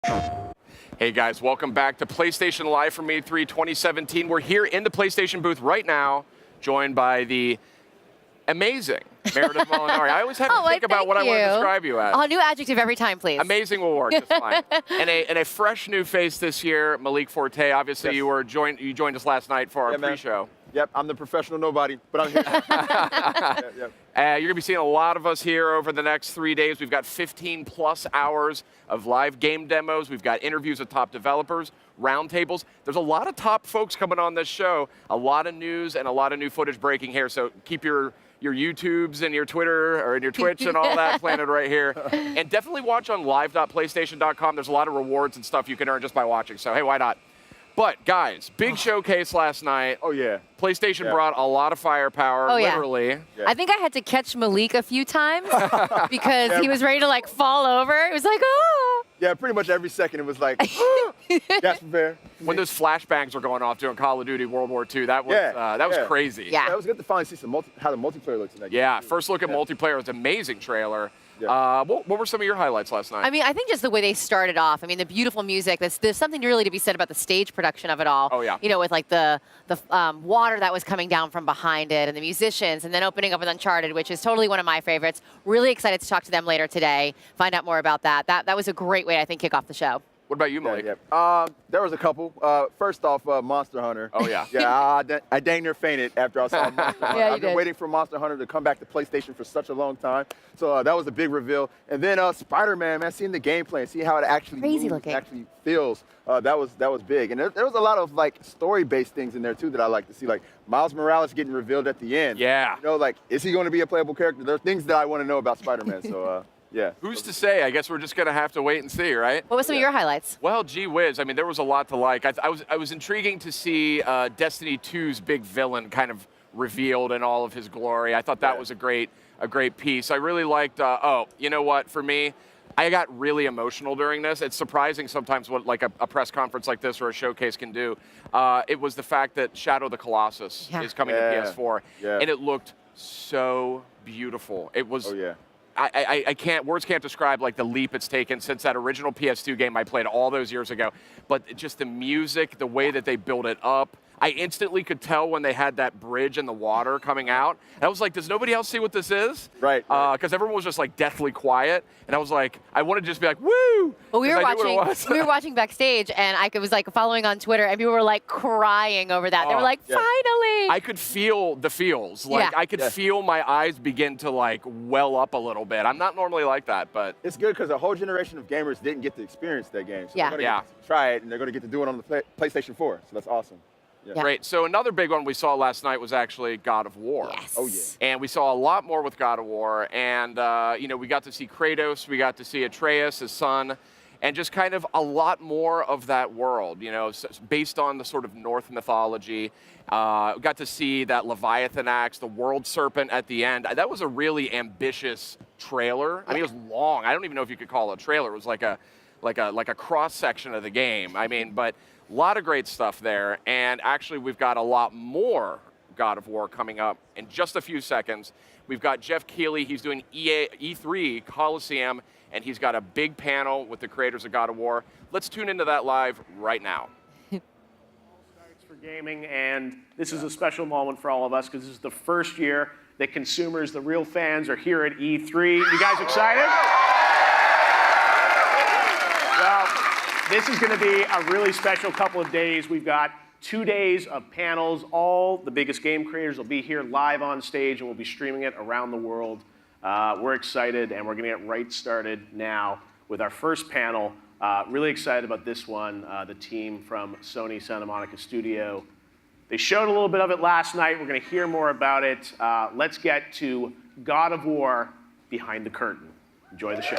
Hey guys, welcome back to PlayStation Live from E3 2017. We're here in the PlayStation booth right now, joined by the amazing Meredith Molinari. I always have to think about what I want to describe you as. A new adjective every time, please. Amazing will work just fine. And a fresh new face this year, Malik Forte. Obviously, Yes. you joined us last night for our pre-show. Yep, I'm the professional nobody, but I'm here. Yep. You're going to be seeing a lot of us here over the next 3 days. We've got 15 plus hours of live game demos. We've got interviews with top developers, roundtables. There's a lot of top folks coming on this show, a lot of news and a lot of new footage breaking here. So keep your YouTubes and your Twitter or your Twitch and all that planted right here. And definitely watch on live.playstation.com. There's a lot of rewards and stuff you can earn just by watching. So hey, why not? But guys, big showcase last night. Oh yeah. PlayStation brought a lot of firepower, literally. Yeah. I think I had to catch Malik a few times because he was ready to like fall over. It was like, oh. Yeah, pretty much every second it was like, that's fair. When those flashbangs were going off during Call of Duty World War II, that was crazy. Yeah. It was good to finally see how the multiplayer looks in that game. Yeah, first look at multiplayer was an amazing trailer. Yeah. What were some of your highlights last night? I mean, I think just the way they started off. I mean, the beautiful music. There's something really to be said about the stage production of it all. Oh, yeah. You know, with like the water that was coming down from behind it and the musicians, and then opening up with Uncharted, which is totally one of my favorites. Really excited to talk to them later today, find out more about that. That was a great way, I think, kick off the show. What about you, Malik? There was a couple. First off, Monster Hunter. Oh, yeah. Yeah, I dang near fainted after I saw Monster Hunter. Yeah, I've been waiting for Monster Hunter to come back to PlayStation for such a long time. So that was a big reveal. And then Spider-Man, man, seeing the gameplay and seeing how it actually moves, actually feels, that was big. And there was a lot of like story-based things in there too that I like to see, like Miles Morales getting revealed at the end. Yeah. You know, like, is he going to be a playable character? There are things that I want to know about Spider-Man. So. Yeah. Who's to say? I guess we're just going to have to wait and see, right? What were some of your highlights? Well, gee whiz. I mean, there was a lot to like. I was intriguing to see Destiny 2's big villain kind of revealed in all of his glory. I thought that was a great piece. I really liked, you know what? For me, I got really emotional during this. It's surprising sometimes what like a press conference like this or a showcase can do. It was the fact that Shadow of the Colossus is coming to PS4. Yeah. And it looked so beautiful. It was... Oh, yeah. Words can't describe like the leap it's taken since that original PS2 game I played all those years ago. But just the music, the way that they built it up, I instantly could tell when they had that bridge in the water coming out. And I was like, does nobody else see what this is? Right. Because everyone was just like deathly quiet. And I was like, I wanted to just be like, woo! Well, we were watching backstage, and I was like following on Twitter, and people were like crying over that. They were like, finally! I could feel the feels. Like I could feel my eyes begin to like well up a little bit. I'm not normally like that, but it's good because a whole generation of gamers didn't get to experience that game. So yeah. they're going to try it, and they're going to get to do it on the PlayStation 4. So that's awesome. Yeah. Great. So another big one we saw last night was actually God of War. Yes. Oh, yeah. And we saw a lot more with God of War. And, you know, we got to see Kratos. We got to see Atreus, his son, and just kind of a lot more of that world, you know, based on the sort of Norse mythology. We got to see that Leviathan axe, the world serpent at the end. That was a really ambitious trailer. I mean, it was long. I don't even know if you could call it a trailer. It was like a cross section of the game. I mean, but a lot of great stuff there. And actually, we've got a lot more God of War coming up in just a few seconds. We've got Jeff Keighley. He's doing E3 Coliseum, and he's got a big panel with the creators of God of War. Let's tune into that live right now. For gaming, and this is a special moment for all of us because this is the first year that consumers, the real fans, are here at E3. You guys excited? Well, this is going to be a really special couple of days. We've got 2 days of panels. All the biggest game creators will be here live on stage, and we'll be streaming it around the world. We're excited, and we're going to get right started now with our first panel. Really excited about this one. The team from Sony Santa Monica Studio. They showed a little bit of it last night. We're going to hear more about it. Let's get to God of War Behind the Curtain. Enjoy the show.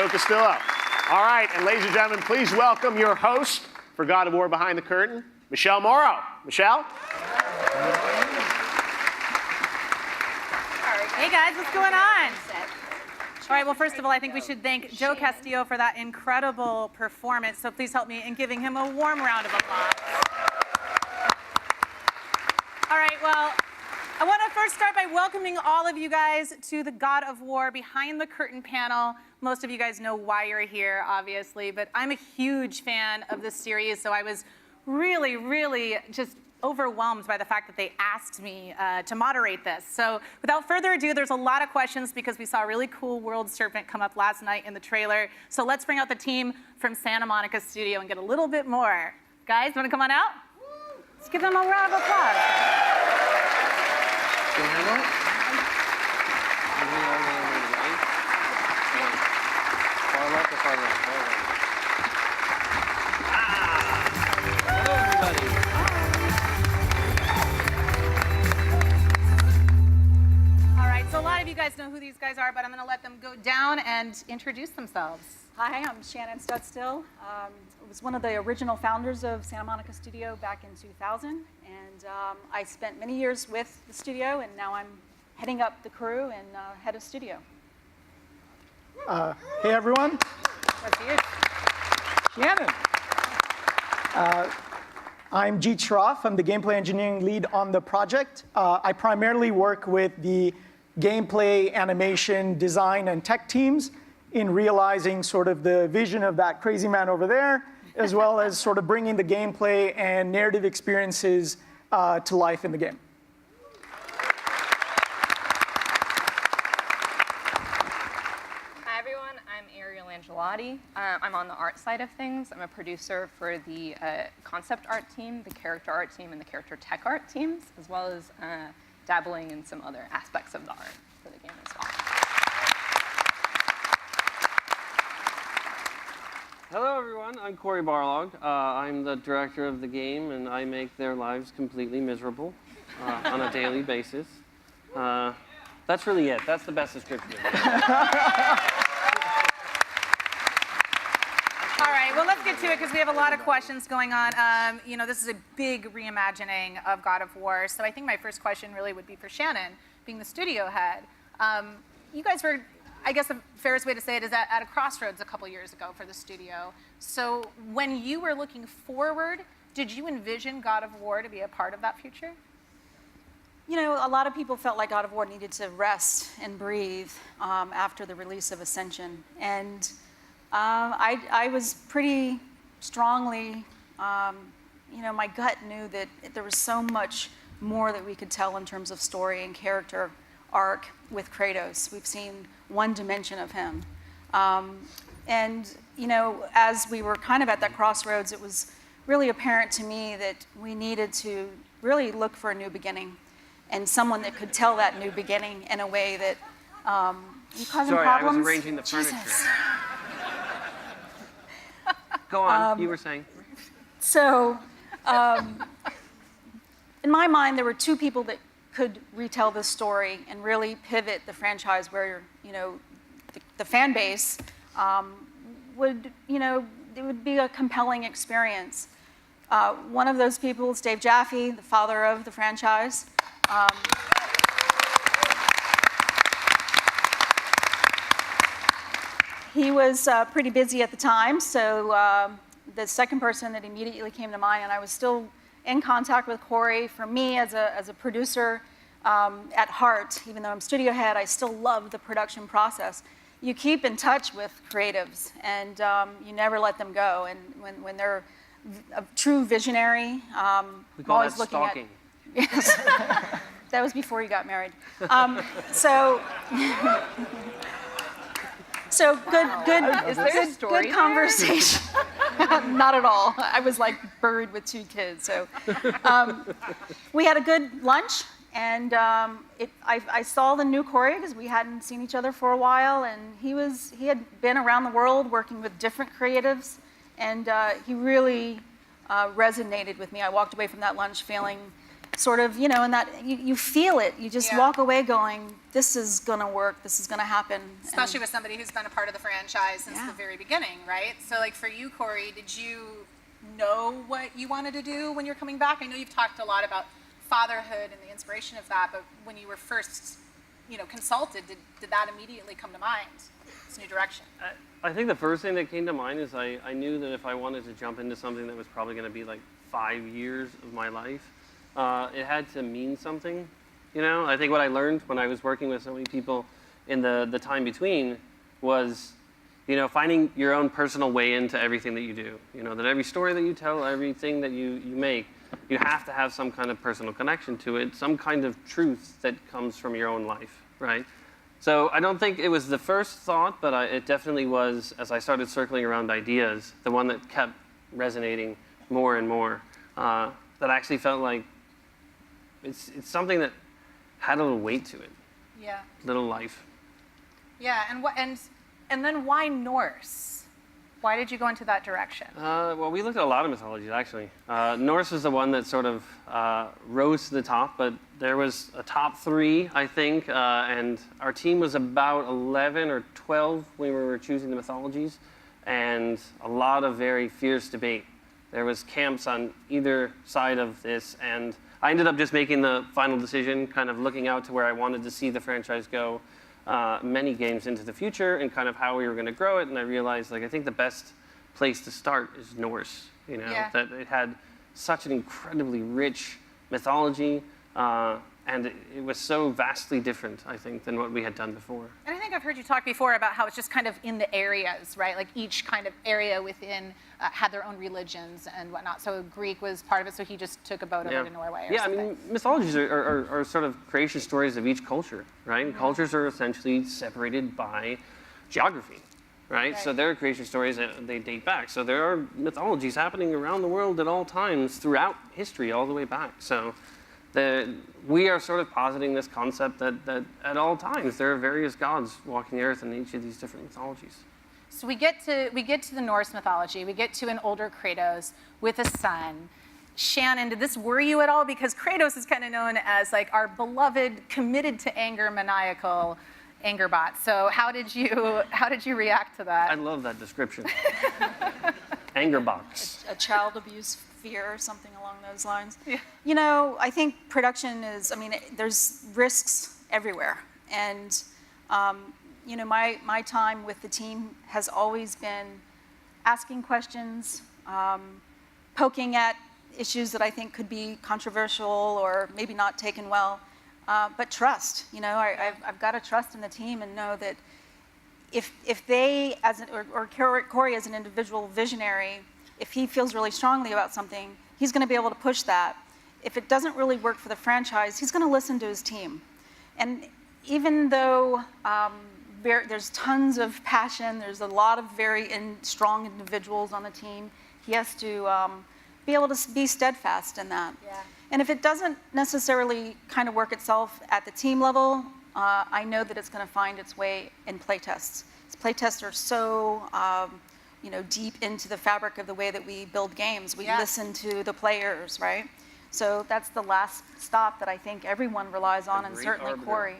Joe Castillo. All right, and ladies and gentlemen, please welcome your host for God of War Behind the Curtain, Michelle Morrow. Michelle? Hey guys, what's going on? All right, well, first of all, I think we should thank Joe Castillo for that incredible performance. So please help me in giving him a warm round of applause. All right, well, I want to first start by welcoming all of you guys to the God of War Behind the Curtain panel. Most of you guys know why you're here, obviously, but I'm a huge fan of this series, so I was really just overwhelmed by the fact that they asked me to moderate this. So without further ado, there's a lot of questions because we saw a really cool World Serpent come up last night in the trailer. So let's bring out the team from Santa Monica Studio and get a little bit more. Guys, want to come on out? Let's give them a round of applause. A lot of you guys know who these guys are, but I'm going to let them go down and introduce themselves. Hi, I'm Shannon Studstill. I was one of the original founders of Santa Monica Studio back in 2000, and I spent many years with the studio, and now I'm heading up the crew and head of studio. Hey everyone, That's you. Shannon. I'm Jeet Shroff. I'm the gameplay engineering lead on the project. I primarily work with the gameplay, animation, design, and tech teams in realizing sort of the vision of that crazy man over there, as well as sort of bringing the gameplay and narrative experiences to life in the game. Hi everyone, I'm Ariel Angelotti. I'm on the art side of things. I'm a producer for the concept art team, the character art team, and the character tech art teams, as well as dabbling in some other aspects of the art for the game as well. Hello everyone, I'm Corey Barlog. I'm the director of the game and I make their lives completely miserable on a daily basis. That's really it. That's the best description of it. All right, well, let's get to it because we have a lot of questions going on. You know, this is a big reimagining of God of War, so I think my first question really would be for Shannon, being the studio head. You guys were, I guess the fairest way to say it is at a crossroads a couple years ago for the studio. So when you were looking forward, did you envision God of War to be a part of that future? You know, a lot of people felt like God of War needed to rest and breathe after the release of Ascension. And I was pretty strongly, you know, my gut knew that there was so much more that we could tell in terms of story and character arc with Kratos. We've seen one dimension of him. And, you know, as we were kind of at that crossroads, it was really apparent to me that we needed to really look for a new beginning and someone that could tell that new beginning in a way that you causing Sorry, problems? I was arranging the furniture. Jesus. Go on, you were saying. So, in my mind, there were two people that could retell this story and really pivot the franchise where, you know, the fan base would, you know, it would be a compelling experience. One of those people is Dave Jaffe, the father of the franchise. He was pretty busy at the time, so the second person that immediately came to mind, and I was still in contact with Corey. For me, as a producer at heart, even though I'm studio head, I still love the production process. You keep in touch with creatives, and you never let them go. And when they're a true visionary, We call always that looking stalking. at. Yes. That was before you got married. So good conversation. Not at all. I was like buried with two kids. So we had a good lunch, and I saw the new Corey because we hadn't seen each other for a while, and he had been around the world working with different creatives, and he really resonated with me. I walked away from that lunch feeling sort of, and that you feel it. You just walk away going, this is going to work. This is going to happen. Especially with somebody who's been a part of the franchise since the very beginning, right? So like for you, Corey, did you know what you wanted to do when you're coming back? I know you've talked a lot about fatherhood and the inspiration of that, but when you were first, consulted, did that immediately come to mind, this new direction? I think the first thing that came to mind is I knew that if I wanted to jump into something that was probably going to be like 5 years of my life, it had to mean something. I think what I learned when I was working with so many people in the time between was, finding your own personal way into everything that you do. That every story that you tell, everything that you make, you have to have some kind of personal connection to it, some kind of truth that comes from your own life, right? So I don't think it was the first thought, but it definitely was, as I started circling around ideas, the one that kept resonating more and more, that actually felt like it's something that had a little weight to it. Yeah. Little life. Yeah, and then why Norse? Why did you go into that direction? Well, we looked at a lot of mythologies, actually. Norse was the one that sort of rose to the top, but there was a top 3, I think, and our team was about 11 or 12 when we were choosing the mythologies, and a lot of very fierce debate. There was camps on either side of this, and I ended up just making the final decision, kind of looking out to where I wanted to see the franchise go many games into the future and kind of how we were going to grow it. And I realized, I think the best place to start is Norse, that it had such an incredibly rich mythology, and it was so vastly different, I think, than what we had done before. And I think I've heard you talk before about how it's just kind of in the areas, right? Like each kind of area within had their own religions and whatnot. So Greek was part of it, so he just took a boat over to Norway or something. I mean, mythologies are sort of creation stories of each culture, right? And cultures are essentially separated by geography, right? So there are creation stories that they date back. So there are mythologies happening around the world at all times throughout history, all the way back. So we are sort of positing this concept that at all times there are various gods walking the earth in each of these different mythologies. So we get to the Norse mythology. We get to an older Kratos with a son. Shannon, did this worry you at all? Because Kratos is kind of known as like our beloved, committed to anger, maniacal anger bot. So how did you react to that? I love that description. Anger box. A child abuse fear or something along those lines. Yeah. I think production is, there's risks everywhere. And, my time with the team has always been asking questions, poking at issues that I think could be controversial or maybe not taken well, but trust. I've got to trust in the team and know that if they, or Corey as an individual visionary, if he feels really strongly about something, he's going to be able to push that. If it doesn't really work for the franchise, he's going to listen to his team. And even though there's tons of passion, there's a lot of very strong individuals on the team, he has to be able to be steadfast in that. Yeah. And if it doesn't necessarily kind of work itself at the team level, I know that it's going to find its way in playtests. Playtests are so deep into the fabric of the way that we build games. We listen to the players, right? So that's the last stop that I think everyone relies on, and certainly Corey.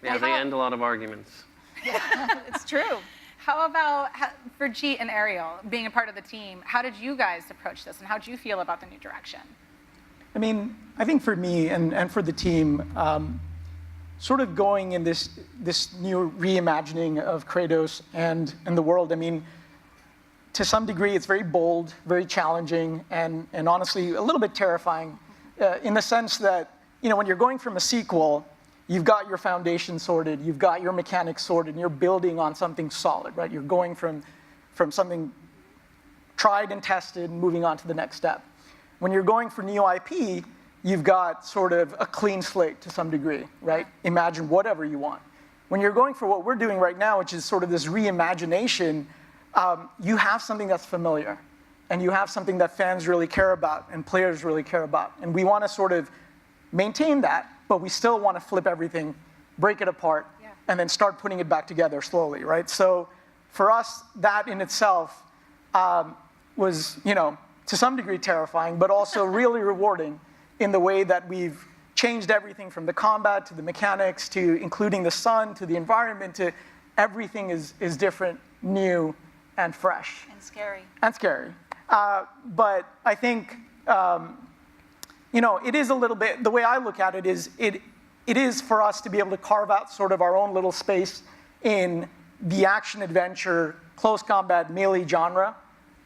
Yeah, they end a lot of arguments. Yeah, it's true. How about for Jeet and Ariel, being a part of the team, how did you guys approach this, and how did you feel about the new direction? I think for me and for the team, sort of going in this new reimagining of Kratos and the world, to some degree, it's very bold, very challenging, and honestly, a little bit terrifying in the sense that, when you're going from a sequel, you've got your foundation sorted, you've got your mechanics sorted, and you're building on something solid, right? You're going from something tried and tested and moving on to the next step. When you're going for new IP, you've got sort of a clean slate to some degree, right? Imagine whatever you want. When you're going for what we're doing right now, which is sort of this reimagination, you have something that's familiar, and you have something that fans really care about and players really care about. And we want to sort of maintain that, but we still want to flip everything, break it apart, and then start putting it back together slowly, right? So for us, that in itself was, to some degree terrifying, but also really rewarding in the way that we've changed everything from the combat to the mechanics to including the sun to the environment to everything is different, new, and fresh. And scary. And scary. But I think, it is a little bit, the way I look at it is, it is for us to be able to carve out sort of our own little space in the action-adventure, close combat, melee genre,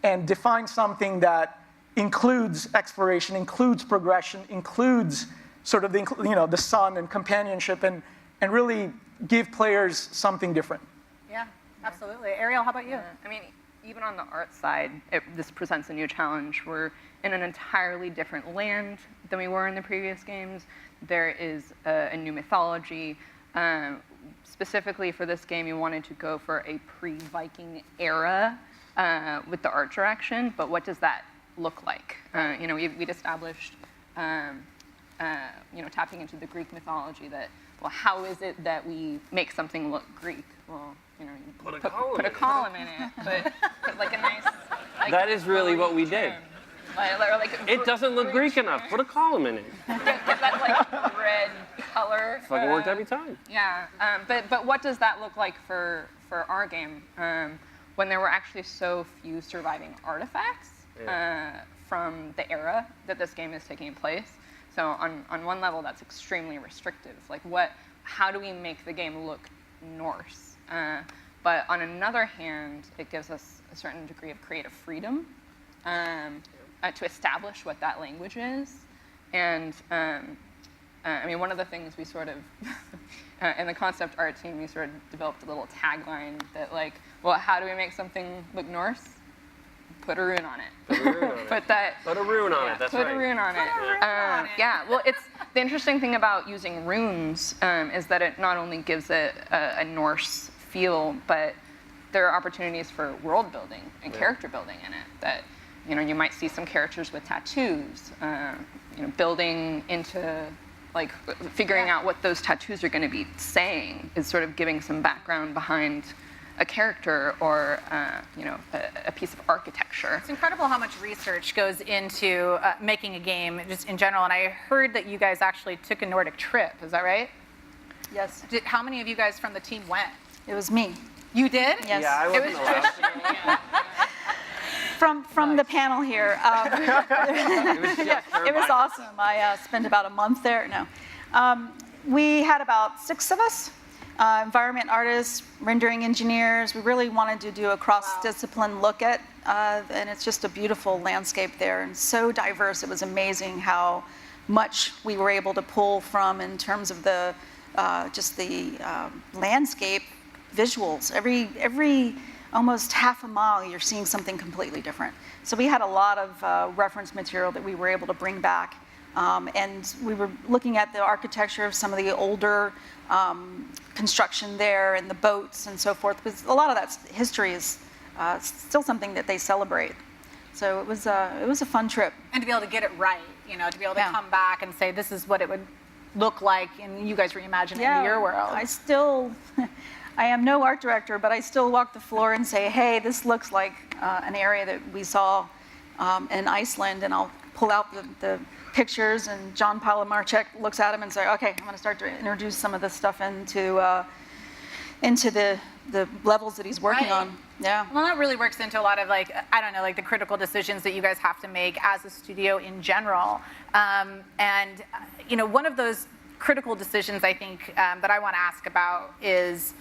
and define something that includes exploration, includes progression, includes sort of the sun and companionship, and really give players something different. Yeah, absolutely. Ariel, how about you? I mean, even on the art side, this presents a new challenge. We're in an entirely different land than we were in the previous games. There is a new mythology. Specifically for this game, you wanted to go for a pre-Viking era with the art direction, but what does that look like? We'd established, tapping into the Greek mythology that, well, how is it that we make something look Greek? Well, you put a column in it, put like a nice. Like, that is really what we did. It doesn't look Greek enough. Put a column in it. Get that like red color. Fucking worked every time. Yeah, but what does that look like for our game when there were actually so few surviving artifacts from the era that this game is taking place? So on one level, that's extremely restrictive. Like how do we make the game look Norse? But on another hand, it gives us a certain degree of creative freedom to establish what that language is. And I mean, one of the things we sort of, in the concept art team, we sort of developed a little tagline that like, well, how do we make something look Norse? Put a rune on it. Put a rune on it. Put a rune on it, that's right. right. Put a rune on it. Yeah, well, the interesting thing about using runes is that it not only gives it a Norse feel, but there are opportunities for world building and character building in it. That you might see some characters with tattoos, building into like figuring out what those tattoos are going to be saying is sort of giving some background behind a character or a piece of architecture. It's incredible how much research goes into making a game just in general. And I heard that you guys actually took a Nordic trip. Is that right? Yes. How many of you guys from the team went? It was me. You did? Yes. Yeah, I wasn't allowed. From the panel here. It was awesome. I spent about a month there. No. We had about 6 of us. Environment artists, rendering engineers. We really wanted to do a cross-discipline look at, and it's just a beautiful landscape there and so diverse. It was amazing how much we were able to pull from in terms of the landscape visuals. Every almost half a mile, you're seeing something completely different. So we had a lot of reference material that we were able to bring back. And we were looking at the architecture of some of the older construction there and the boats and so forth. Because a lot of that history is still something that they celebrate. So it was a fun trip. And to be able to get it right, to be able to come back and say this is what it would look like, and you guys reimagine it in your world. I am no art director, but I still walk the floor and say, hey, this looks like an area that we saw in Iceland, and I'll pull out the pictures, and John Palamarchek looks at them and say, okay, I'm going to start to introduce some of this stuff into the levels that he's working on. Yeah. Well, that really works into a lot of the critical decisions that you guys have to make as a studio in general. One of those critical decisions I think that I want to ask about is,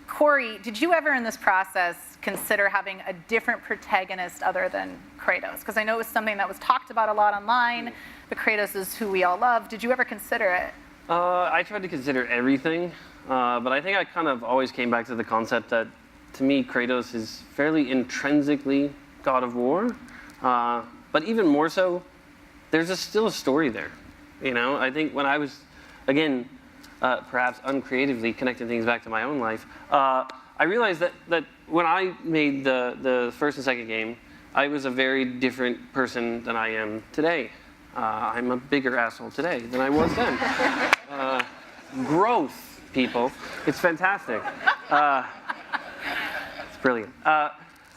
Corey, did you ever in this process consider having a different protagonist other than Kratos? Because I know it was something that was talked about a lot online, but Kratos is who we all love. Did you ever consider it? I tried to consider everything, but I think I kind of always came back to the concept that, to me, Kratos is fairly intrinsically God of War, but even more so, there's still a story there. I think when I was, again, perhaps uncreatively connecting things back to my own life, I realized that when I made the first and second game, I was a very different person than I am today. I'm a bigger asshole today than I was then. Growth, people. It's fantastic. It's brilliant.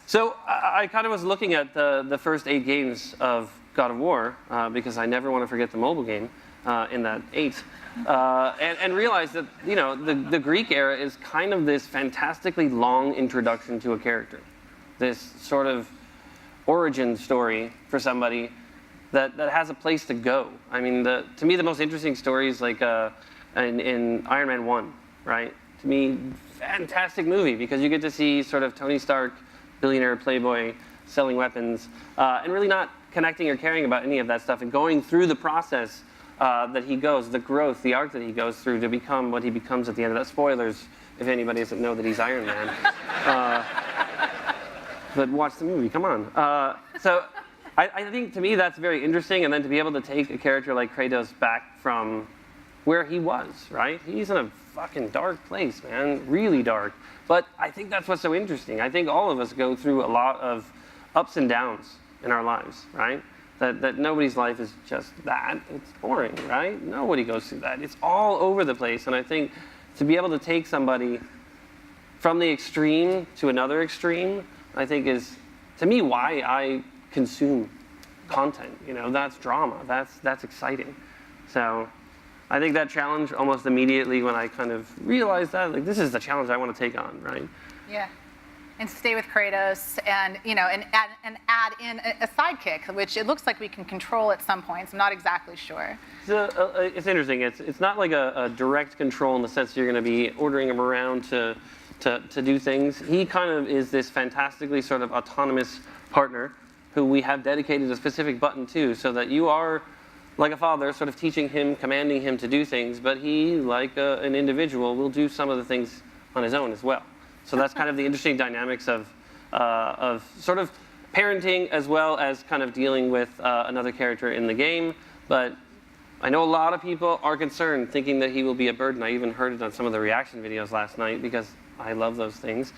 So I kind of was looking at the first 8 games of God of War, because I never want to forget the mobile game in that 8, and realized that, you know, the Greek era is kind of this fantastically long introduction to a character, this sort of origin story for somebody that has a place to go. I mean, to me, the most interesting stories like in Iron Man 1, right? To me, fantastic movie, because you get to see sort of Tony Stark, billionaire playboy, selling weapons, and really not connecting or caring about any of that stuff, and going through the process that he goes, the growth, the arc that he goes through to become what he becomes at the end of that. Spoilers, if anybody doesn't know that he's Iron Man. But watch the movie, come on. So I think, to me, that's very interesting, and then to be able to take a character like Kratos back from where he was, right? He's in a fucking dark place, man, really dark. But I think that's what's so interesting. I think all of us go through a lot of ups and downs in our lives, right? That nobody's life is just that. It's boring, right? Nobody goes through that. It's all over the place, and I think to be able to take somebody from the extreme to another extreme, I think is, to me, why I consume content. You know, that's drama. That's exciting. So I think that challenge almost immediately when I kind of realized that, like, this is the challenge I want to take on, right? Yeah. And stay with Kratos, and you know, and add in a sidekick, which it looks like we can control at some points. I'm not exactly sure. It's interesting. It's not like a direct control in the sense you're going to be ordering him around to do things. He kind of is this fantastically sort of autonomous partner who we have dedicated a specific button to, so that you are like a father sort of teaching him, commanding him to do things, but he, like an individual, will do some of the things on his own as well. So that's kind of the interesting dynamics of sort of parenting as well as kind of dealing with another character in the game. But I know a lot of people are concerned, thinking that he will be a burden. I even heard it on some of the reaction videos last night, because I love those things.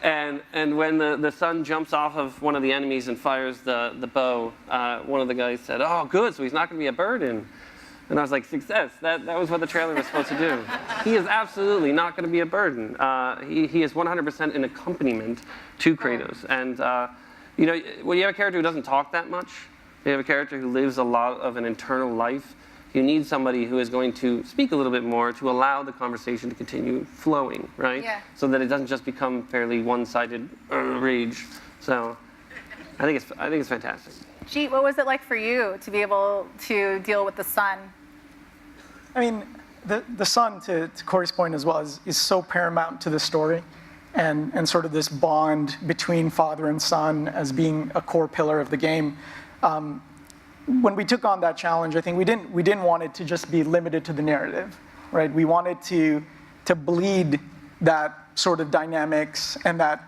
And when the son jumps off of one of the enemies and fires the bow, one of the guys said, "Oh, good, so he's not going to be a burden." And I was like, success. That was what the trailer was supposed to do. He is absolutely not going to be a burden. He is 100% an accompaniment to Kratos. And you know, when you have a character who doesn't talk that much, you have a character who lives a lot of an internal life, you need somebody who is going to speak a little bit more to allow the conversation to continue flowing, right? Yeah. So that it doesn't just become fairly one-sided rage. So I think it's fantastic. Jeet, what was it like for you to be able to deal with the son? I mean, the son, to Corey's point as well, is so paramount to the story, and sort of this bond between father and son as being a core pillar of the game. When we took on that challenge, I think we didn't want it to just be limited to the narrative, right? We wanted to bleed that sort of dynamics and that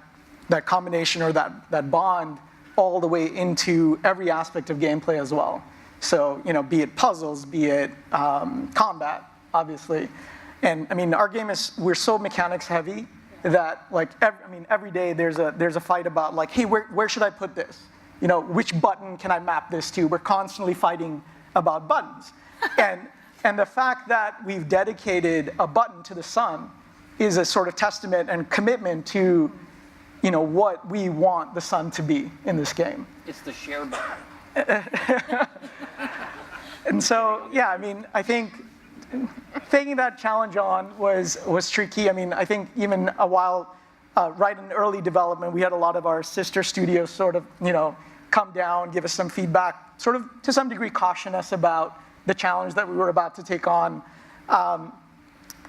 combination, or that bond, all the way into every aspect of gameplay as well. So, you know, be it puzzles, be it combat, obviously. And I mean, our game we're so mechanics heavy that, like, every day there's a fight about, like, hey, where should I put this? You know, which button can I map this to? We're constantly fighting about buttons. And the fact that we've dedicated a button to the sun is a sort of testament and commitment to, you know, what we want the sun to be in this game. It's the share button. And so, yeah, I mean, I think taking that challenge on was tricky. I mean, I think even a while, right in early development, we had a lot of our sister studios sort of, you know, come down, give us some feedback, sort of to some degree caution us about the challenge that we were about to take on.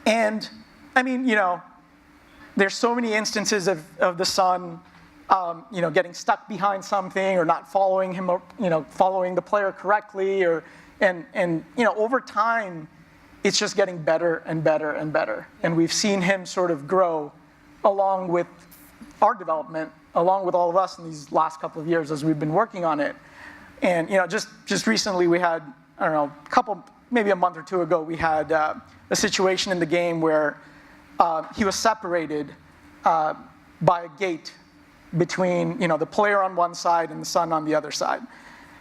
And I mean, you know, there's so many instances of the son, you know, getting stuck behind something, or not following him, or, you know, following the player correctly, and you know, over time, it's just getting better and better and better. And we've seen him sort of grow along with our development, along with all of us in these last couple of years as we've been working on it. And you know, just recently we had, I don't know, maybe a month or two ago, we had a situation in the game where he was separated by a gate between, you know, the player on one side and the son on the other side.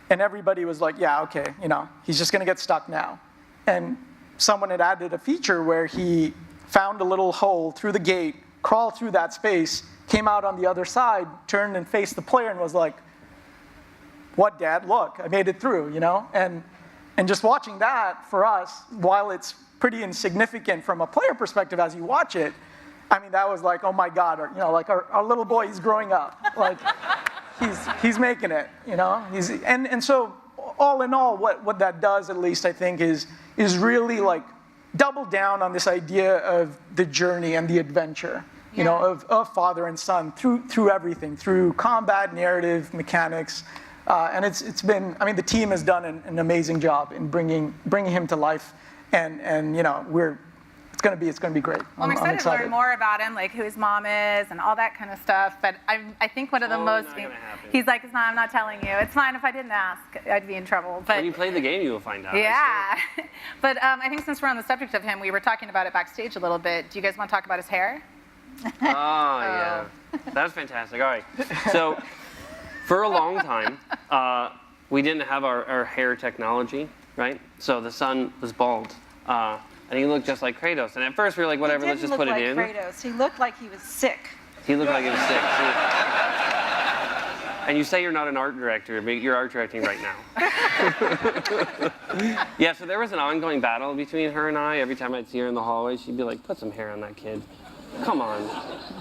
And everybody was like, yeah, okay, you know, he's just gonna get stuck now. And someone had added a feature where he found a little hole through the gate, crawled through that space, came out on the other side, turned and faced the player and was like, what, Dad? Look, I made it through, you know? And just watching that for us, while it's pretty insignificant from a player perspective as you watch it, I mean, that was like, oh my God, you know, like our little boy, he's growing up. Like, he's making it, you know? And so, all in all, what that does, at least, I think, is really like double down on this idea of the journey and the adventure, you know, of father and son through everything, through combat, narrative, mechanics. And it's been, I mean, the team has done an amazing job in bringing him to life. And you know, it's gonna be great. Well, I'm excited to learn more about him, like who his mom is and all that kind of stuff. But I think one of the most, he's like, no, I'm not telling you. It's fine if I didn't ask, I'd be in trouble. But when you play the game, you will find out. Yeah. But I think since we're on the subject of him, we were talking about it backstage a little bit. Do you guys want to talk about his hair? Oh, yeah. That was fantastic. All right. So, for a long time, we didn't have our hair technology, right? So the son was bald. And he looked just like Kratos. And at first we were like, whatever, let's just put it in. He didn't look like Kratos. He looked like he was sick. He looked like he was sick. And you say you're not an art director, but you're art directing right now. Yeah, so there was an ongoing battle between her and I. Every time I'd see her in the hallway, she'd be like, put some hair on that kid. Come on.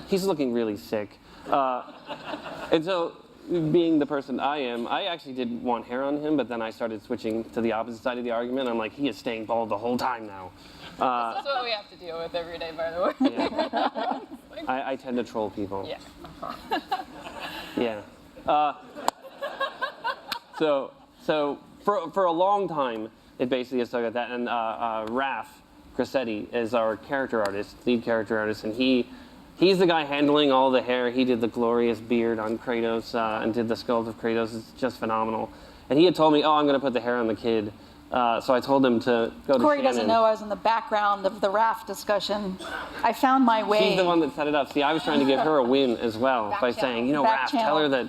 He's looking really sick. And so, being the person I am, I actually did want hair on him, but then I started switching to the opposite side of the argument. I'm like, he is staying bald the whole time now. This is what we have to deal with every day, by the way. Yeah. I tend to troll people. Yeah. Yeah. So for a long time, it basically has stuck at that. And Raph Grassetti is our character artist, lead character artist, and he's the guy handling all the hair. He did the glorious beard on Kratos and did the sculpt of Kratos. It's just phenomenal. And he had told me, oh, I'm going to put the hair on the kid. So I told him to go to Corey Shannon. doesn't know I was in the background of the raft discussion. I found my way. She's the one that set it up. See, I was trying to give her a win as well by saying, you know, Raph, tell her that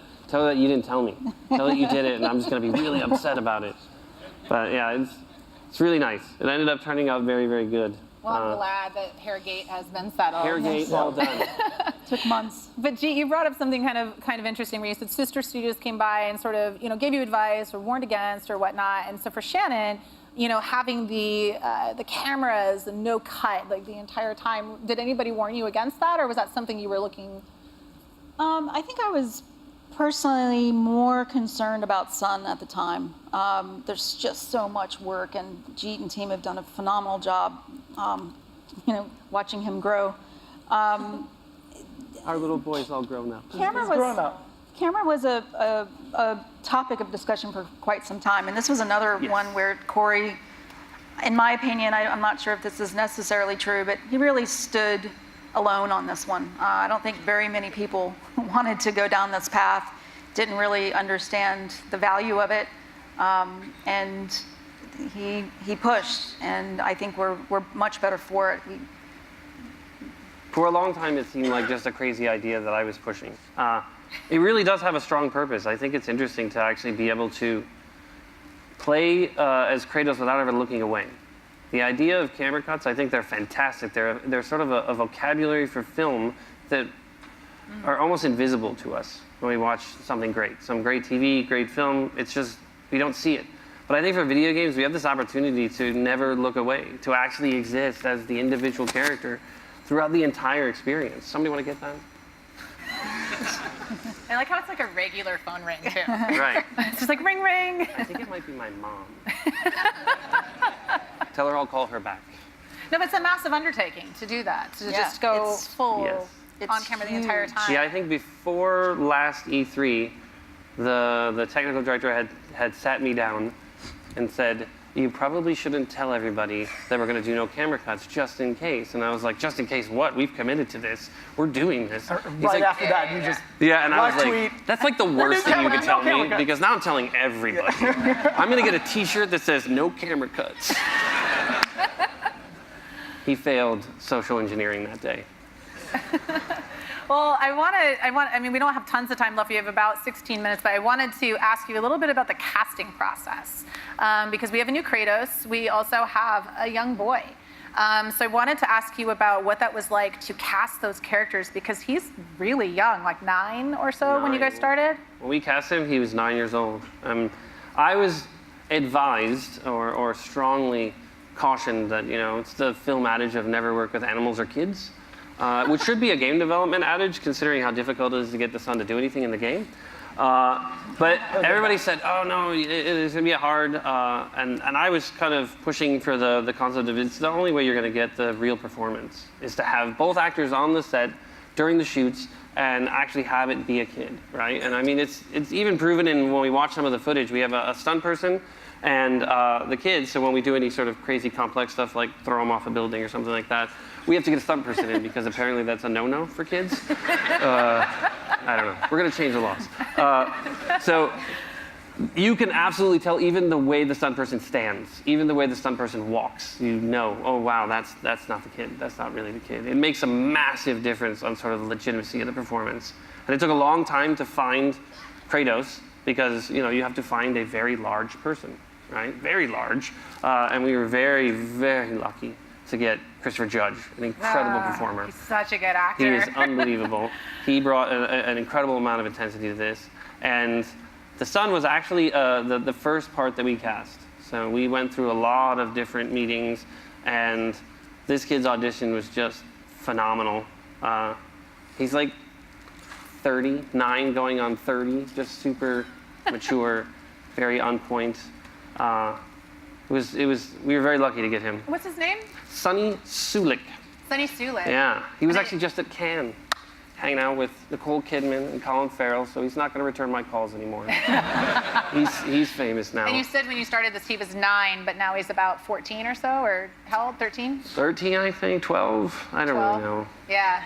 you didn't tell me. Tell her that you did it, and I'm just going to be really upset about it. But yeah, it's really nice. It ended up turning out very, very good. Well, I'm glad that Hairgate has been settled. Hairgate, all done. Took months. But G, you brought up something kind of interesting where you said sister studios came by and sort of, you know, gave you advice or warned against or whatnot. And so for Shannon, you know, having the cameras and no cut like the entire time, did anybody warn you against that, or was that something you were looking? I think I was personally more concerned about Sun at the time. There's just so much work, and Jeet and team have done a phenomenal job, you know, watching him grow. Our little boy's all grown up. Camera was a topic of discussion for quite some time, and this was another one where Corey, in my opinion, I'm not sure if this is necessarily true, but he really stood alone on this one. I don't think very many people wanted to go down this path, didn't really understand the value of it, and he pushed, and I think we're much better for it. For a long time, it seemed like just a crazy idea that I was pushing. It really does have a strong purpose. I think it's interesting to actually be able to play as Kratos without ever looking away. The idea of camera cuts, I think they're fantastic. They're sort of a vocabulary for film that are almost invisible to us when we watch something great. Some great TV, great film, it's just, we don't see it. But I think for video games, we have this opportunity to never look away, to actually exist as the individual character throughout the entire experience. Somebody want to get that? I like how it's like a regular phone ring, too. Right. It's just like ring, ring. I think it might be my mom. Tell her I'll call her back. No, but it's a massive undertaking to do that, to just go full on camera the entire time. Yeah, I think before last E3, the technical director had sat me down and said, you probably shouldn't tell everybody that we're going to do no camera cuts just in case. And I was like, just in case what? We've committed to this. We're doing this. He's right like, after that, you just and I was like, tweet. that's like the worst thing you could tell me, because now I'm telling everybody. I'm going to get a T-shirt that says no camera cuts. He failed social engineering that day. Well, I mean, we don't have tons of time left. We have about 16 minutes, but I wanted to ask you a little bit about the casting process. Because we have a new Kratos. We also have a young boy. So I wanted to ask you about what that was like to cast those characters, because he's really young, like 9 or so when you guys started? When we cast him, he was 9 years old. I was advised or strongly cautioned that, it's the film adage of never work with animals or kids, which should be a game development adage considering how difficult it is to get the son to do anything in the game. But everybody said, oh no, it's gonna be hard. And I was kind of pushing for the concept of it's the only way you're gonna get the real performance is to have both actors on the set during the shoots and actually have it be a kid, right? And I mean, it's even proven in when we watch some of the footage, we have a stunt person and the kids, so when we do any sort of crazy complex stuff like throw them off a building or something like that, we have to get a stunt person in because apparently that's a no-no for kids. I don't know. We're going to change the laws. So you can absolutely tell even the way the stunt person stands, even the way the stunt person walks. Oh, wow, that's not the kid. That's not really the kid. It makes a massive difference on sort of the legitimacy of the performance. And it took a long time to find Kratos because, you have to find a very large person, right? Very large. And we were very, very lucky to get Christopher Judge, an incredible performer. He's such a good actor. He is unbelievable. He brought an incredible amount of intensity to this. And the son was actually the first part that we cast. So we went through a lot of different meetings, and this kid's audition was just phenomenal. He's like 39 going on 30, just super mature, very on point. We were very lucky to get him. What's his name? Sonny Sulik. Sonny Sulik. Yeah, he was actually just at Cannes, hanging out with Nicole Kidman and Colin Farrell, so he's not going to return my calls anymore. he's famous now. And you said when you started this, he was 9, but now he's about 14 or so, or how old, 13? 13, I think, 12. I don't really know. Yeah.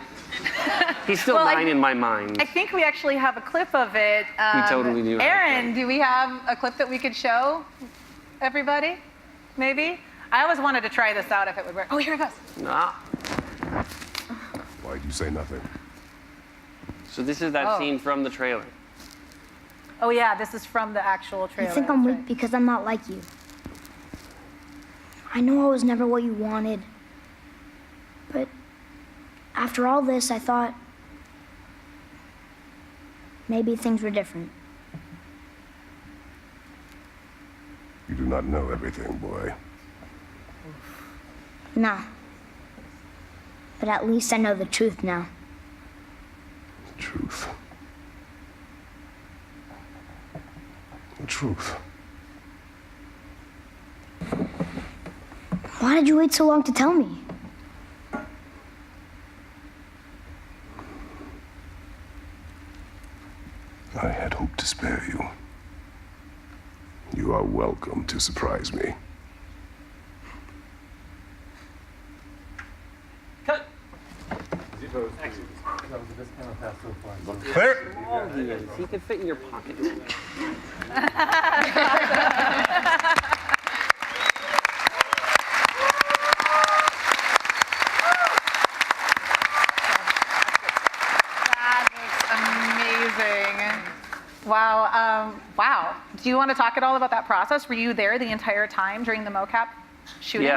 He's still 9 in my mind. I think we actually have a clip of it. We totally do. Aaron, do we have a clip that we could show everybody? Maybe? I always wanted to try this out if it would work. Oh, here it goes. Nah. Why'd you say nothing? So this is that scene from the trailer. Oh yeah, this is from the actual trailer. You think I'm weak because I'm not like you. I know I was never what you wanted. But after all this, I thought maybe things were different. You do not know everything, boy. No. But at least I know the truth now. The truth. The truth. Why did you wait so long to tell me? I had hoped to spare you. You are welcome to surprise me. Cut. Clear. Oh, he is. He could fit in your pocket. Wow. Wow. Do you want to talk at all about that process? Were you there the entire time during the mocap shooting?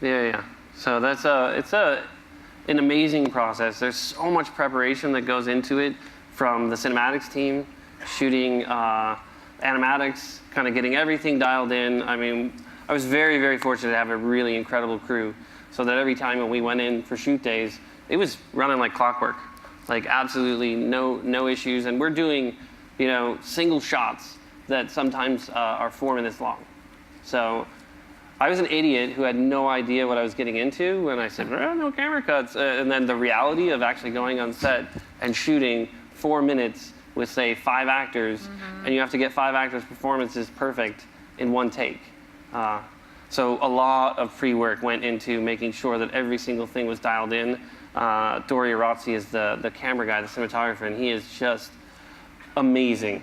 Yeah. So that's an amazing process. There's so much preparation that goes into it, from the cinematics team, shooting animatics, kind of getting everything dialed in. I mean, I was very, very fortunate to have a really incredible crew, so that every time when we went in for shoot days, it was running like clockwork, like absolutely no issues. And we're doing, single shots that sometimes are 4 minutes long. So I was an idiot who had no idea what I was getting into when I said, no camera cuts. And then the reality of actually going on set and shooting 4 minutes with, say, 5 actors, and you have to get 5 actors' performances perfect in one take. So a lot of pre-work went into making sure that every single thing was dialed in. Dori Arazzi is the camera guy, the cinematographer, and he is just amazing.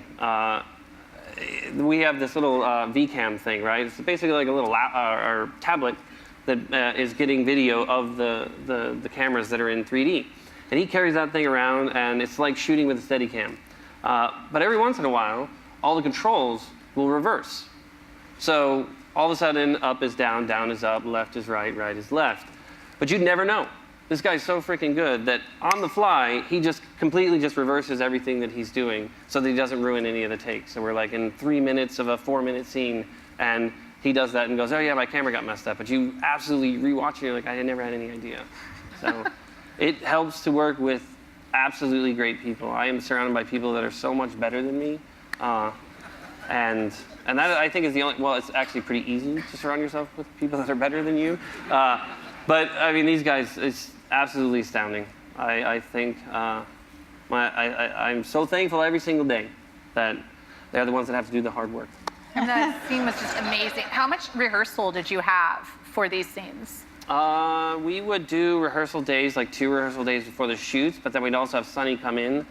We have this little VCam thing, right? It's basically like a little or tablet that is getting video of the cameras that are in 3D. And he carries that thing around, and it's like shooting with a Steadicam. But every once in a while, all the controls will reverse. So all of a sudden, up is down, down is up, left is right, right is left. but you'd never know. This guy's so freaking good that on the fly, he just completely just reverses everything that he's doing so that he doesn't ruin any of the takes. So we're like in 3 minutes of a 4-minute scene, and he does that and goes, oh yeah, my camera got messed up. But you absolutely rewatch it, you're like, I never had any idea. So it helps to work with absolutely great people. I am surrounded by people that are so much better than me. And that, I think, is the only, well, it's actually pretty easy to surround yourself with people that are better than you. But, I mean, these guys, it's absolutely astounding. I think I'm so thankful every single day that they're the ones that have to do the hard work. And that scene was just amazing. How much rehearsal did you have for these scenes? We would do rehearsal days, like 2 rehearsal days before the shoots, but then we'd also have Sunny come in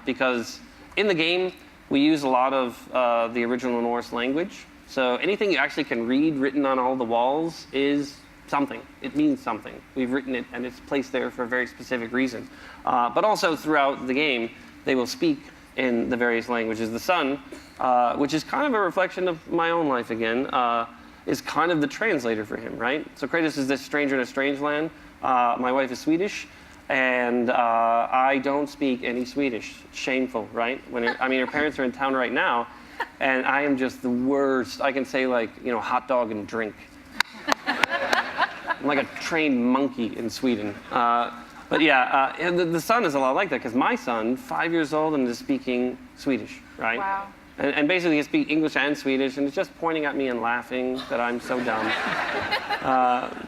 because in the game, we use a lot of the original Norse language. So anything you actually can read written on all the walls is something. It means something. We've written it, and it's placed there for a very specific reason. But also throughout the game, they will speak in the various languages. The sun, which is kind of a reflection of my own life again, is kind of the translator for him, right? So Kratos is this stranger in a strange land. My wife is Swedish, and I don't speak any Swedish. Shameful, right? I mean, her parents are in town right now, and I am just the worst. I can say, like, you know, hot dog and drink. I'm like a trained monkey in Sweden. But yeah, the son is a lot like that, because my son, 5 years old, and is speaking Swedish, right? Wow. And basically he speaks English and Swedish, and it's just pointing at me and laughing that I'm so dumb.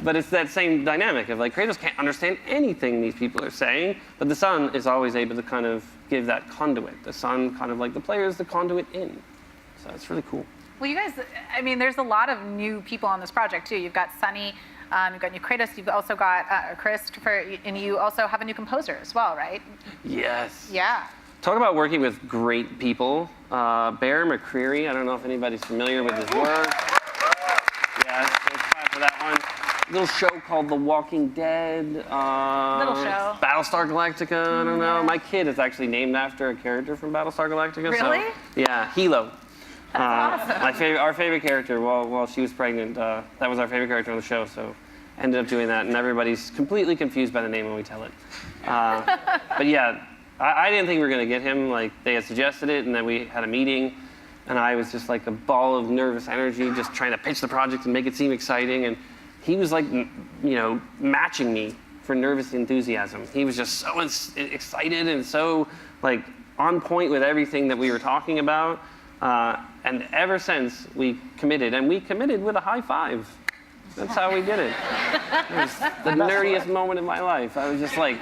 But it's that same dynamic of, like, Kratos can't understand anything these people are saying, but the son is always able to kind of give that conduit. The son, kind of like the player, is the conduit in. So it's really cool. Well, you guys, I mean, there's a lot of new people on this project, too. You've got Sunny, you've got new Kratos, you've also got Christopher, and you also have a new composer as well, right? Yes. Yeah. Talk about working with great people. Bear McCreary, I don't know if anybody's familiar with his work. Yes, there's time for that one. Little show called The Walking Dead. Little show. Battlestar Galactica, I don't know. My kid is actually named after a character from Battlestar Galactica. Really? So, yeah, Hilo. That's awesome. Our favorite character while she was pregnant, that was our favorite character on the show, so ended up doing that, and everybody's completely confused by the name when we tell it. But yeah, I didn't think we were going to get him. Like, they had suggested it, and then we had a meeting, and I was just like a ball of nervous energy, just trying to pitch the project and make it seem exciting, and he was like, you know, matching me for nervous enthusiasm. He was just so excited and so, like, on point with everything that we were talking about. And ever since we committed, and we committed with a high five. That's how we did it. It was the nerdiest moment of my life. I was just like,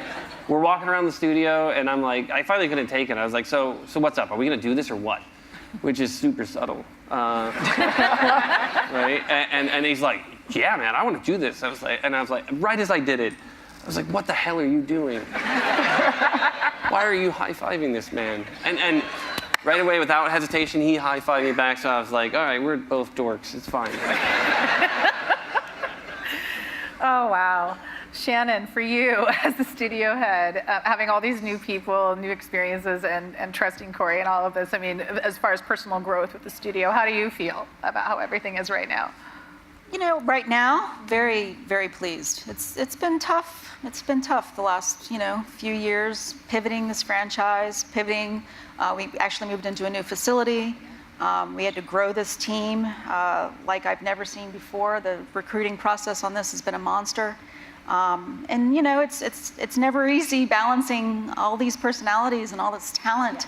we're walking around the studio, and I'm like, I finally couldn't take it. I was like, so what's up? Are we gonna do this or what? Which is super subtle, right? And he's like, yeah, man, I want to do this. I was like, right as I did it, I was like, what the hell are you doing? Why are you high-fiving this man? And right away, without hesitation, he high-fived me back, so I was like, all right, we're both dorks, it's fine. Oh, wow. Shannon, for you as the studio head, having all these new people, new experiences, and trusting Corey and all of this, I mean, as far as personal growth with the studio, how do you feel about how everything is right now? You know, right now, very, very pleased. It's been tough. It's been tough the last, few years, pivoting this franchise, we actually moved into a new facility. We had to grow this team like I've never seen before. The recruiting process on this has been a monster. And it's never easy balancing all these personalities and all this talent.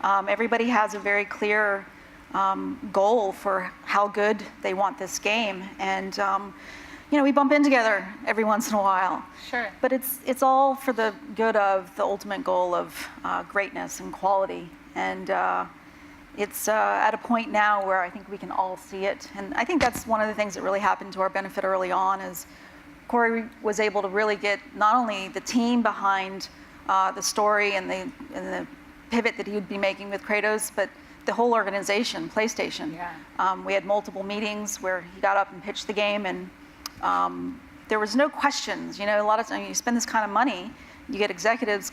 Everybody has a very clear goal for how good they want this game, and we bump in together every once in a while. Sure. But it's all for the good of the ultimate goal of greatness and quality, and it's at a point now where I think we can all see it, and I think that's one of the things that really happened to our benefit early on is Corey was able to really get not only the team behind the story and the pivot that he would be making with Kratos, but the whole organization, PlayStation. Yeah. We had multiple meetings where he got up and pitched the game, and there was no questions. A lot of times you spend this kind of money, you get executives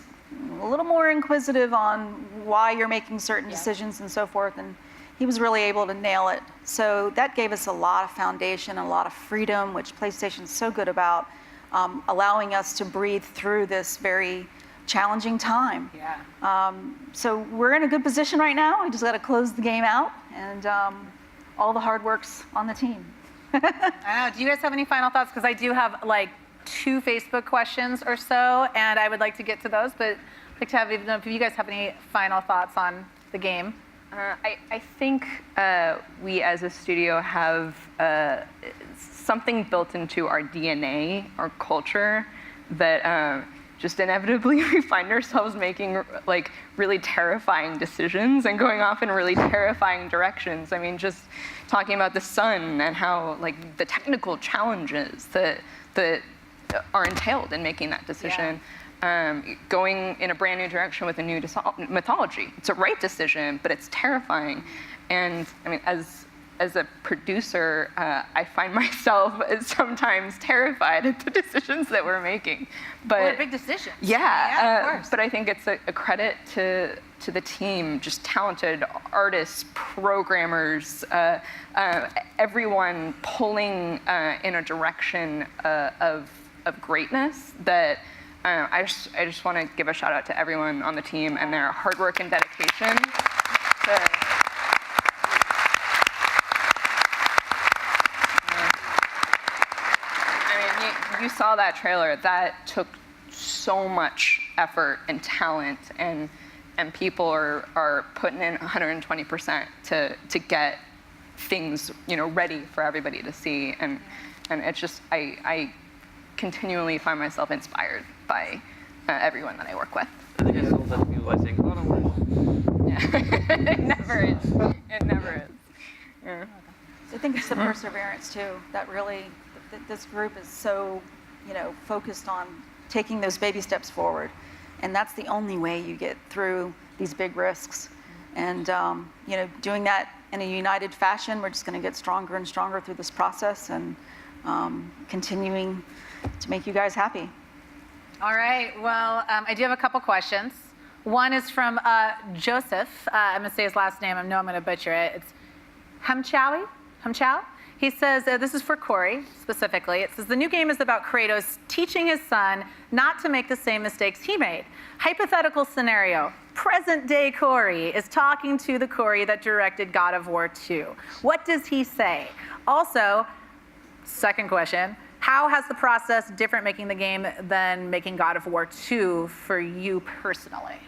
a little more inquisitive on why you're making certain decisions and so forth, and he was really able to nail it. So that gave us a lot of foundation, a lot of freedom, which PlayStation's so good about. allowing us to breathe through this very challenging time. Yeah. So we're in a good position right now. We just got to close the game out, and all the hard work's on the team. I know. Do you guys have any final thoughts? Because I do have like 2 Facebook questions or so, and I would like to get to those, but I'd like to have, if you guys have any final thoughts on the game. I think we as a studio have something built into our DNA, our culture, that just inevitably we find ourselves making like really terrifying decisions and going off in really terrifying directions. I mean, just talking about the sun and how like the technical challenges that are entailed in making that decision. Yeah. Going in a brand new direction with a new mythology. It's a right decision, but it's terrifying. And I mean, as a producer, I find myself sometimes terrified at the decisions that we're making. But what a big decision. Yeah, of course. But I think it's a credit to the team, just talented artists, programmers, everyone pulling in a direction of greatness that I just want to give a shout out to everyone on the team and their hard work and dedication. You saw that trailer. That took so much effort and talent, and people are putting in 120% to get things ready for everybody to see. And it's just I continually find myself inspired by everyone that I work with. I think I sold that to people by saying, "Oh, don't worry." Yeah, it never is. It never is. Yeah. I think it's the perseverance too that really. This group is so, focused on taking those baby steps forward, and that's the only way you get through these big risks. And doing that in a united fashion, we're just going to get stronger and stronger through this process, and continuing to make you guys happy. All right. Well, I do have a couple questions. One is from Joseph. I'm going to say his last name. I know I'm going to butcher it. It's Hamchow. He says, this is for Corey specifically. It says, the new game is about Kratos teaching his son not to make the same mistakes he made. Hypothetical scenario. Present day Corey is talking to the Corey that directed God of War 2. What does he say? Also, second question, how has the process different making the game than making God of War 2 for you personally?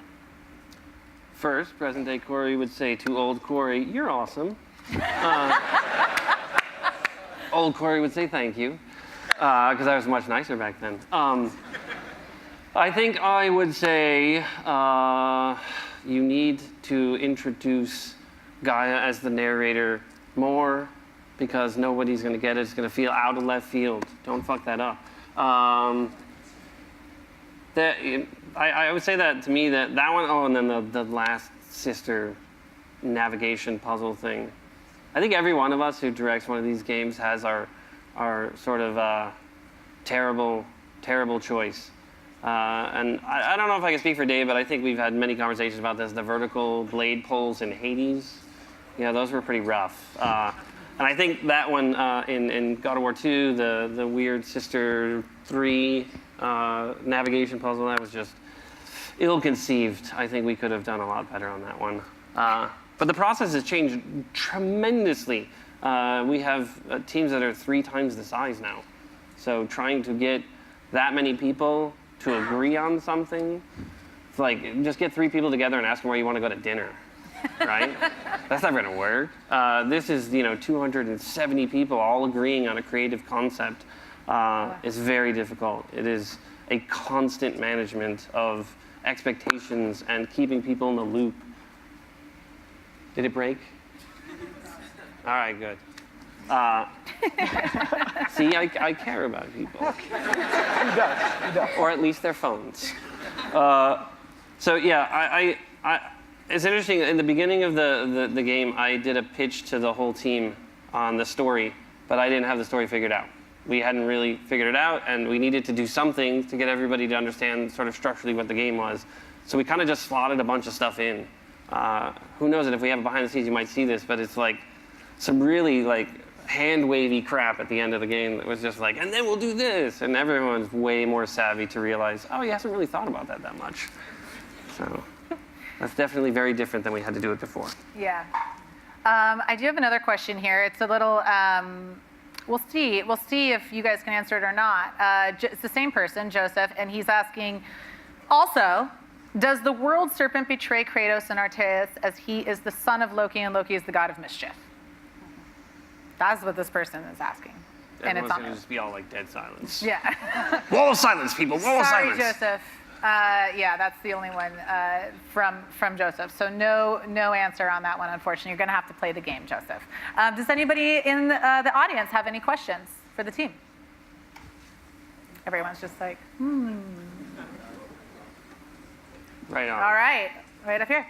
First, present day Corey would say to old Corey, "You're awesome." Old Corey would say thank you, because I was much nicer back then. I think I would say you need to introduce Gaia as the narrator more, because nobody's going to get it. It's going to feel out of left field. Don't fuck that up. I would say that to me, that one, oh, and then the last sister navigation puzzle thing. I think every one of us who directs one of these games has our sort of terrible choice. And I don't know if I can speak for Dave, but I think we've had many conversations about this. The vertical blade pulls in Hades, those were pretty rough. And I think that one in God of War 2, the weird Sister 3 navigation puzzle, that was just ill-conceived. I think we could have done a lot better on that one. But the process has changed tremendously. We have teams that are 3 times the size now. So trying to get that many people to agree on something, it's like, just get 3 people together and ask them where you want to go to dinner, right? That's never going to work. This is 270 people all agreeing on a creative concept. Is very difficult. It is a constant management of expectations and keeping people in the loop. Did it break? All right, good. See, I care about people. He does. Or at least their phones. So yeah, it's interesting. In the beginning of the game, I did a pitch to the whole team on the story, but I didn't have the story figured out. We hadn't really figured it out, and we needed to do something to get everybody to understand sort of structurally what the game was. So we kind of just slotted a bunch of stuff in. Who knows, and if we have it behind the scenes, you might see this, but it's like some really hand-wavy crap at the end of the game that was just like, and then we'll do this. And everyone's way more savvy to realize, oh, he hasn't really thought about that much. So that's definitely very different than we had to do it before. Yeah. I do have another question here. It's a little, we'll see if you guys can answer it or not. It's the same person, Joseph, and he's asking, also, does the world serpent betray Kratos and Atreus as he is the son of Loki and Loki is the god of mischief? That's what this person is asking. And it's Everyone's on going to there. just be all like dead silence. Yeah. Wall of silence, people, wall of Sorry, silence. Joseph. Yeah, that's the only one from Joseph. So no answer on that one, unfortunately. You're going to have to play the game, Joseph. Does anybody in the audience have any questions for the team? Everyone's just like, Right on. All right, right up here.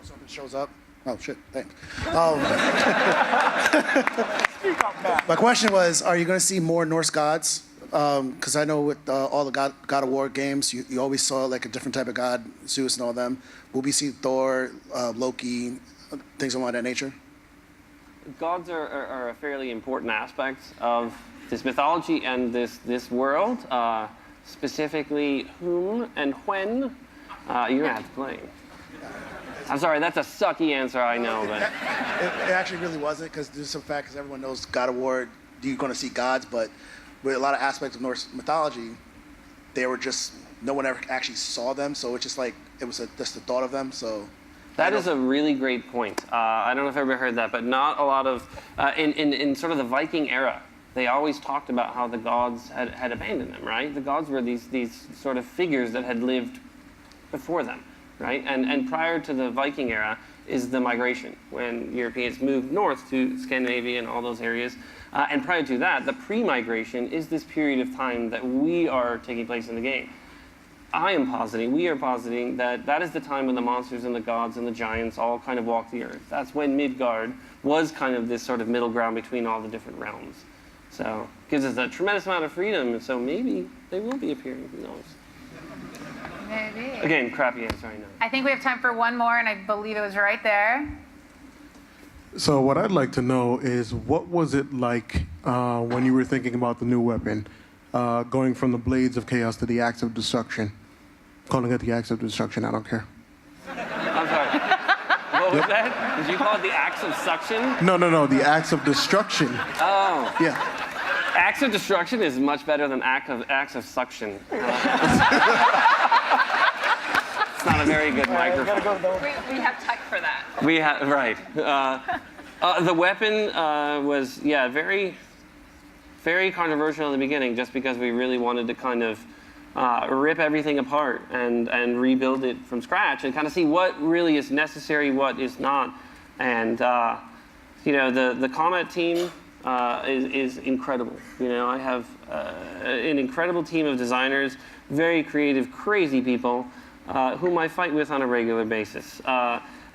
Something shows up. Oh shit! Thanks. My question was: are you going to see more Norse gods? Because I know with all the God of War games, you always saw like a different type of god, Zeus and all them. Will we see Thor, Loki, things along that nature? Gods are a fairly important aspect of this mythology and this world. Specifically, whom and when you're gonna have to play. I'm sorry, that's a sucky answer, I know, but It actually really wasn't, because there's some fact, because everyone knows God of War, you're going to see gods, but with a lot of aspects of Norse mythology, they were just, no one ever actually saw them, so it's just like, it was just the thought of them, so. that is a really great point. I don't know if you've ever heard that, but not a lot of, in sort of the Viking era, they always talked about how the gods had abandoned them, right? The gods were these sort of figures that had lived before them. Right? And prior to the Viking era is the migration, when Europeans moved north to Scandinavia and all those areas. And prior to that, the pre-migration is this period of time that we are taking place in the game. We are positing that is the time when the monsters and the gods and the giants all kind of walk the earth. That's when Midgard was kind of this sort of middle ground between all the different realms. So it gives us a tremendous amount of freedom, and so maybe they will be appearing, who knows? Maybe. Again, crappy answer, I know. I think we have time for one more, and I believe it was right there. So what I'd like to know is, what was it like when you were thinking about the new weapon, going from the blades of chaos to the axe of destruction? Calling it the axe of destruction, I don't care. I'm sorry. What was that? Did you call it the axe of suction? No, the axe of destruction. Oh. Yeah. Axe of destruction is much better than axe of suction. It's not a very good microphone. We have tech for that. We have, right. The weapon was, very, very controversial in the beginning, just because we really wanted to kind of rip everything apart and rebuild it from scratch and kind of see what really is necessary, what is not. And, the combat team is incredible. I have an incredible team of designers, very creative, crazy people whom I fight with on a regular basis.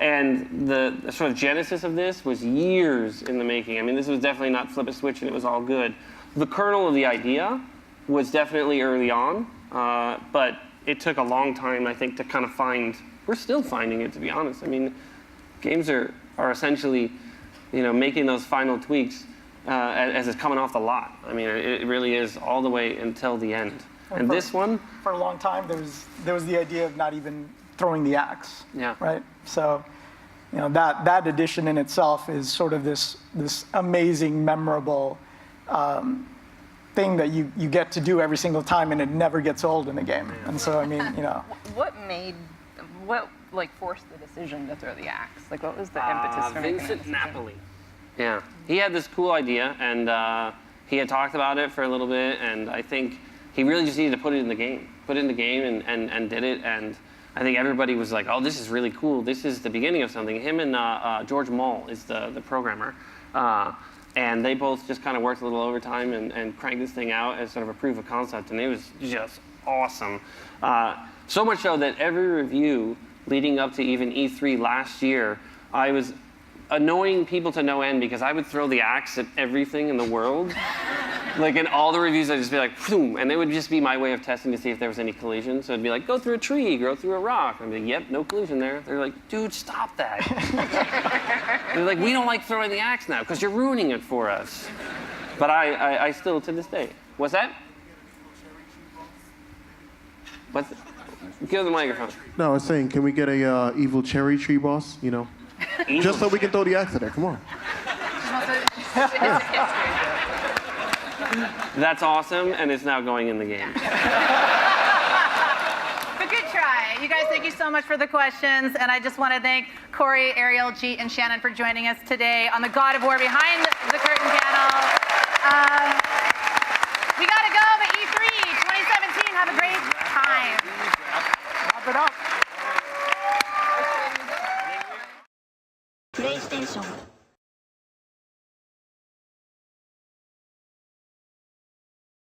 And the sort of genesis of this was years in the making. I mean, this was definitely not flip a switch and it was all good. The kernel of the idea was definitely early on, but it took a long time, I think, to kind of find. We're still finding it, to be honest. I mean, games are essentially, making those final tweaks as it's coming off the lot. I mean, it really is all the way until the end. And this one, for a long time, there was the idea of not even throwing the axe. Yeah. Right. So, that addition in itself is sort of this amazing, memorable thing that you get to do every single time, and it never gets old in the game. And so, I mean, What forced the decision to throw the axe? Like, what was the impetus for making that Vincent decision? Napoli. Yeah, he had this cool idea, and he had talked about it for a little bit, and I think he really just needed to put it in the game. Put it in the game and did it, and I think everybody was like, oh, this is really cool. This is the beginning of something. Him and George Moll is the programmer. And they both just kind of worked a little overtime and cranked this thing out as sort of a proof of concept, and it was just awesome. So much so that every review leading up to even E3 last year, I was annoying people to no end because I would throw the axe at everything in the world. Like in all the reviews, I'd just be like, boom, and it would just be my way of testing to see if there was any collision. So it'd be like, go through a tree, go through a rock. I'd be like, yep, no collision there. They're like, dude, stop that. They're like, we don't like throwing the axe now because you're ruining it for us. But I still, to this day. What's that? What's it? Give the microphone. No, I was saying, can we get a evil cherry tree boss? You know, just so we can throw the axe at there. Come on. That's awesome, and it's now going in the game. But good try. You guys, thank you so much for the questions. And I just want to thank Corey, Ariel, Jeet, and Shannon for joining us today on the God of War Behind the Curtain panel. We got to go, but E3 2017, have a great time. Wrap it up. PlayStation